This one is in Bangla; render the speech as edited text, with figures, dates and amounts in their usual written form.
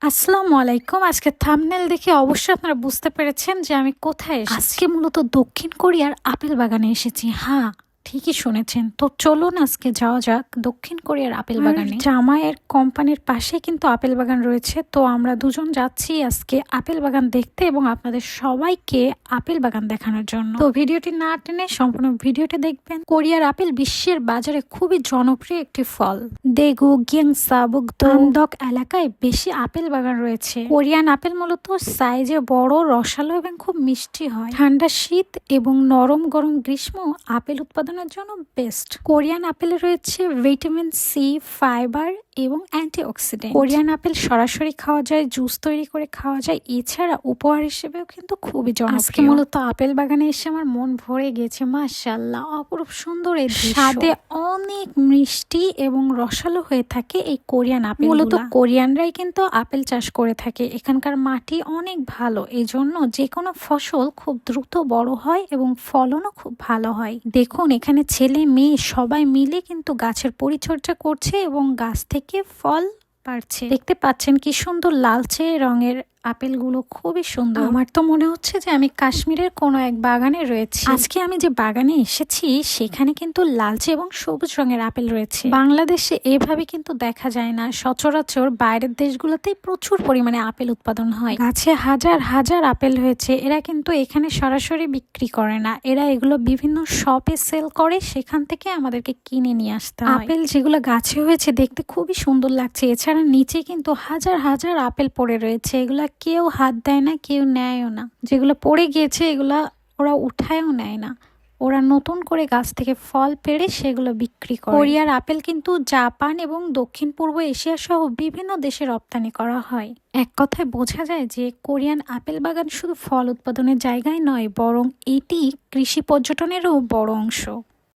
আসসালামু আলাইকুম। আজকে থাম্বনেল দেখে অবশ্যই আপনারা বুঝতে পেরেছেন যে আমি কোথায় এসেছি। আজকে মূলত দক্ষিণ কোরিয়ার আপেল বাগানে এসেছি। হ্যাঁ, ঠিকই শুনেছেন। তো চলুন আজকে যাওয়া যাক দক্ষিণ কোরিয়ার আপেল বাগানে। জামাইয়ের কোম্পানির পাশে কিন্তু আপেল বাগান রয়েছে। তো আমরা দুজন যাচ্ছি আজকে আপেল বাগান দেখতে এবং আপনাদের সবাইকে আপেল বাগান দেখানোর জন্য। তো ভিডিওটি না টেনে সম্পূর্ণ ভিডিওটি দেখবেন। কোরিয়ার আপেল বিশ্বের বাজারে খুবই জনপ্রিয় একটি ফল। দেগু, গিয়েংসা, বুগদক এলাকায় বেশি আপেল বাগান রয়েছে। কোরিয়ান আপেল মূলত সাইজে বড়, রসালো এবং খুব মিষ্টি হয়। ঠান্ডা শীত এবং নরম গরম গ্রীষ্ম আপেল উৎপাদনের জন্য বেস্ট। কোরিয়ান আপেলে রয়েছে ভিটামিন সি, ফাইবার এবং অ্যান্টিঅক্সিডেন্ট। কোরিয়ান আপেল সরাসরি খাওয়া যায়, জুস তৈরি করে খাওয়া যায়, এছাড়া উপহার হিসেবেও কিন্তু খুবই জনপ্রিয়। আজকে মূলত আপেল বাগানে এসে আমার মন ভরে গেছে। মাশাআল্লাহ, অপরূপ সুন্দর এই দৃশ্য। স্বাদে অনেক মিষ্টি এবং রসালো হয়ে থাকে এই কোরিয়ান আপেল। মূলত কোরিয়ানরাই কিন্তু আপেল চাষ করে থাকে। এখানকার মাটি অনেক ভালো, এজন্য যে কোনো ফসল খুব দ্রুত বড় হয় এবং ফলনও খুব ভালো হয়। দেখুন, এখানে ছেলে মেয়ে সবাই মিলে কিন্তু গাছের পরিচর্যা করছে এবং গাছ থেকে ফল পারছে। দেখতে পাচ্ছেন কি সুন্দর লালচে রঙের আপেলগুলো, খুবই সুন্দর। আমার তো মনে হচ্ছে যে আমি কাশ্মীরের কোনো এক বাগানে রয়েছি। আজকে আমি যে বাগানে এসেছি সেখানে কিন্তু লালচে এবং সবুজ রঙের আপেল রয়েছে। বাংলাদেশে এভাবে কিন্তু দেখা যায় না। সচরাচর বাইরের দেশগুলোতেই প্রচুর পরিমাণে আপেল উৎপাদন হয়। গাছে হাজার হাজার আপেল হয়েছে। এরা কিন্তু এখানে সরাসরি বিক্রি করে না, এরা এগুলো বিভিন্ন শপে সেল করে, সেখান থেকে আমাদেরকে কিনে নিয়ে আসতে হয়। আপেল যেগুলো গাছে হয়েছে দেখতে খুবই সুন্দর লাগছে। এছাড়া নিচে কিন্তু হাজার হাজার আপেল পড়ে রয়েছে। এগুলা কেউ হাত দেয় না, কেউ নেয়ও না। যেগুলো পড়ে গিয়েছে এগুলা ওরা উঠায়ও নেয় না। ওরা নতুন করে গাছ থেকে ফল পেড়ে সেগুলো বিক্রি করে। কোরিয়ার আপেল কিন্তু জাপান এবং দক্ষিণ পূর্ব এশিয়া সহ বিভিন্ন দেশে রপ্তানি করা হয়। এক কথায় বোঝা যায় যে কোরিয়ান আপেল বাগান শুধু ফল উৎপাদনের জায়গায় নয়, বরং এটি কৃষি পর্যটনেরও বড় অংশ।